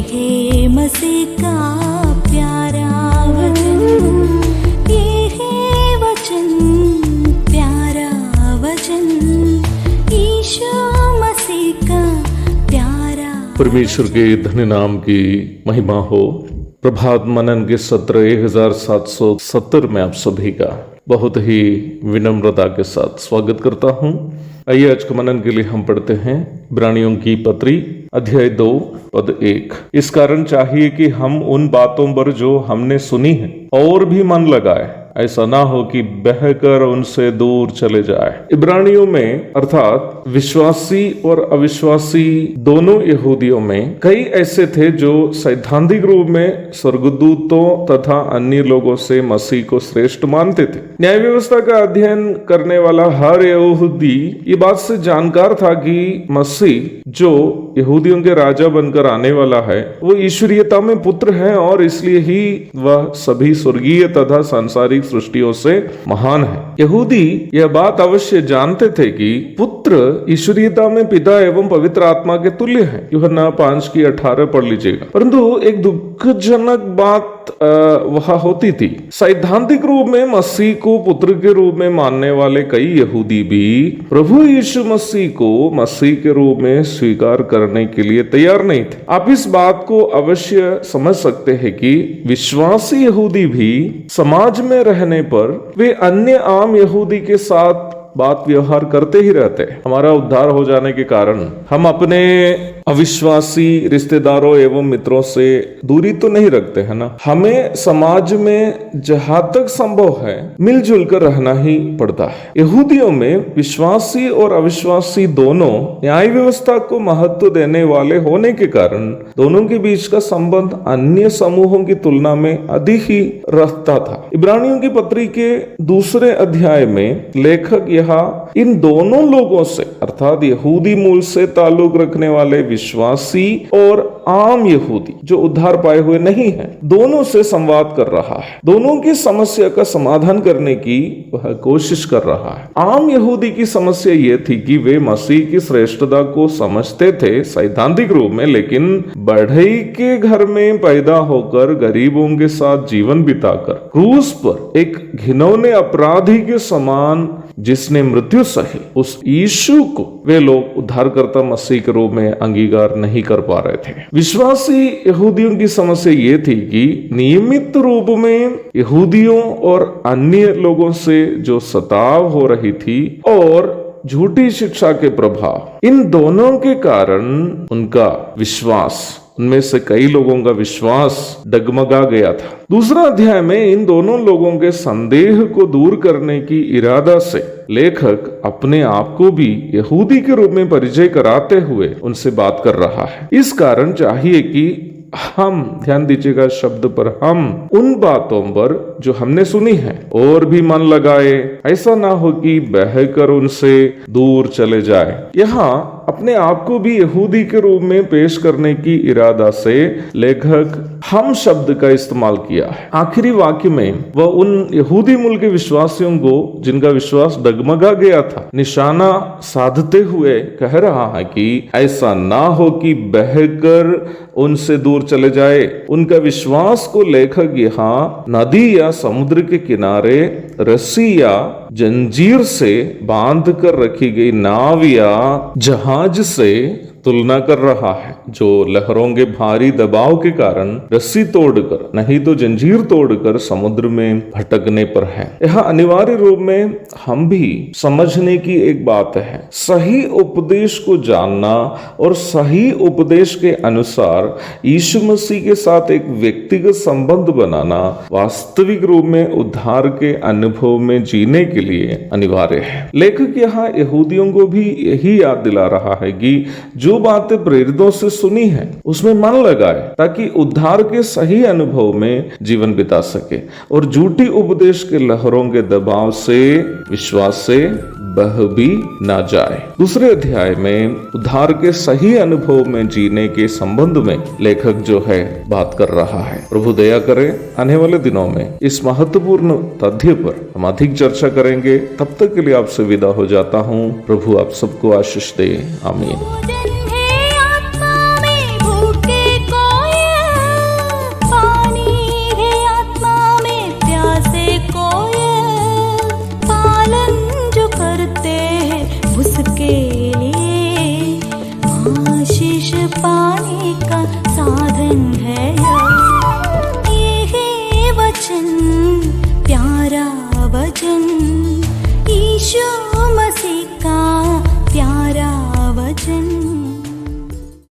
है मसीह का प्यारा वचन, ये है वचन, प्यारा वचन, यीशु मसीह का प्यारा। परमेश्वर के धन्य नाम की महिमा हो। प्रभात मनन के सत्र 1770 में आप सभी का बहुत ही विनम्रता के साथ स्वागत करता हूं। आइए आज के मनन के लिए हम पढ़ते हैं इब्रानियों की पत्री अध्याय 2 पद 1। इस कारण चाहिए कि हम उन बातों पर जो हमने सुनी है और भी मन लगाए, ऐसा ना हो कि बहकर उनसे दूर चले जाए। इब्रानियों में अर्थात विश्वासी और अविश्वासी दोनों यहूदियों में कई ऐसे थे जो सैद्धांतिक रूप में स्वर्गदूतों तथा अन्य लोगों से मसीह को श्रेष्ठ मानते थे। न्याय व्यवस्था का अध्ययन करने वाला हर यहूदी ये बात से जानकार था कि मसीह जो यहूदियों के राजा बनकर आने वाला है वो ईश्वरीयता में पुत्र है और इसलिए ही वह सभी स्वर्गीय तथा सांसारिक सृष्टियों से महान है। यहूदी यह बात अवश्य जानते थे कि पुत्र ईश्वरीयता में पिता एवं पवित्र आत्मा के तुल्य है। यूहन्ना 5:18 पढ़ लीजिएगा। परंतु एक दुखजनक बात वह होती थी। सैद्धांतिक रूप में मसीह को पुत्र के रूप में मानने वाले कई यहूदी भी प्रभु यीशु मसीह को मसीह के रूप में स्वीकार करने के लिए तैयार नहीं थे। आप इस बात को अवश्य समझ सकते हैं कि विश्वासी यहूदी भी समाज में रहने पर वे अन्य आम यहूदी के साथ बात व्यवहार करते ही रहते हैं। हमारा उद्धार हो जाने के कारण हम अपने अविश्वासी रिश्तेदारों एवं मित्रों से दूरी तो नहीं रखते हैं ना। हमें समाज में जहां तक संभव है मिलजुल कर रहना ही पड़ता है। यहूदियों में विश्वासी और अविश्वासी दोनों न्याय व्यवस्था को महत्व देने वाले होने के कारण दोनों के बीच का संबंध अन्य समूहों की तुलना में अधिक ही रहता था। इब्रानियों की पत्री के 2 अध्याय में लेखक इन दोनों लोगों से अर्थात यहूदी मूल से ताल्लुक रखने वाले विश्वासी और आम यहूदी जो उद्धार पाए हुए नहीं हैं, दोनों से संवाद कर रहा है। दोनों की समस्या का समाधान करने की वह कोशिश कर रहा है। आम यहूदी की समस्या यह थी कि वे मसीह की श्रेष्ठता को समझते थे सैद्धांतिक रूप में, लेकिन बढ़ई के घर में पैदा होकर गरीबों के साथ जीवन बिताकर क्रूस पर एक घिनौने अपराधी के समान जिसने मृत्यु सही उस यीशु को वे लोग उद्धारकर्ता मसीह के रूप में अंगीकार नहीं कर पा रहे थे। विश्वासी यहूदियों की समस्या ये थी कि नियमित रूप में यहूदियों और अन्य लोगों से जो सताव हो रही थी और झूठी शिक्षा के प्रभाव, इन दोनों के कारण उनका विश्वास, उनमें से कई लोगों का विश्वास डगमगा गया था। 2 अध्याय में इन दोनों लोगों के संदेह को दूर करने की इरादा से लेखक अपने आप को भी यहूदी के रूप में परिचय कराते हुए उनसे बात कर रहा है। इस कारण चाहिए कि हम, ध्यान दीजिएगा शब्द पर, हम उन बातों पर जो हमने सुनी है और भी मन लगाए, ऐसा ना हो कि बहकर उनसे दूर चले जाए। यहाँ अपने आप को भी यहूदी के रूप में पेश करने की इरादा से लेखक हम शब्द का इस्तेमाल किया है। आखिरी वाक्य में वह उन यहूदी मूल के विश्वासियों को जिनका विश्वास डगमगा गया था निशाना साधते हुए कह रहा है कि ऐसा ना हो कि बहकर उनसे दूर चले जाए। उनका विश्वास को लेखक यहाँ नदी या समुद्र के किनारे रस्सी या जंजीर से बांध कर रखी गई नाव या जहाज से तुलना कर रहा है, जो लहरों के भारी दबाव के कारण रस्सी तोड़कर नहीं तो जंजीर तोड़कर समुद्र में भटकने पर है। यह अनिवार्य रूप में हम भी समझने की एक बात है। सही उपदेश को जानना और सही उपदेश के अनुसार यीशु मसीह के साथ एक व्यक्तिगत संबंध बनाना वास्तविक रूप में उद्धार के अनुभव में जीने के लिए अनिवार्य है। लेखक यहाँ यहूदियों को भी यही याद दिला रहा है कि जो बातें प्रेरितों से सुनी है उसमें मन लगाए ताकि उद्धार के सही अनुभव में जीवन बिता सके और झूठी उपदेश के लहरों के दबाव से, विश्वास से बह भी ना जाए। 2 अध्याय में उद्धार के सही अनुभव में जीने के संबंध में लेखक जो है बात कर रहा है। प्रभु दया करे आने वाले दिनों में इस महत्वपूर्ण तथ्य पर हम अधिक चर्चा करेंगे। तब तक के लिए आपसे विदा हो जाता हूँ। प्रभु आप सबको आशीष दे। आमीन। भोजन है आत्मा में भूखे कोई रंग है ये है वचन, प्यारा वचन ईशो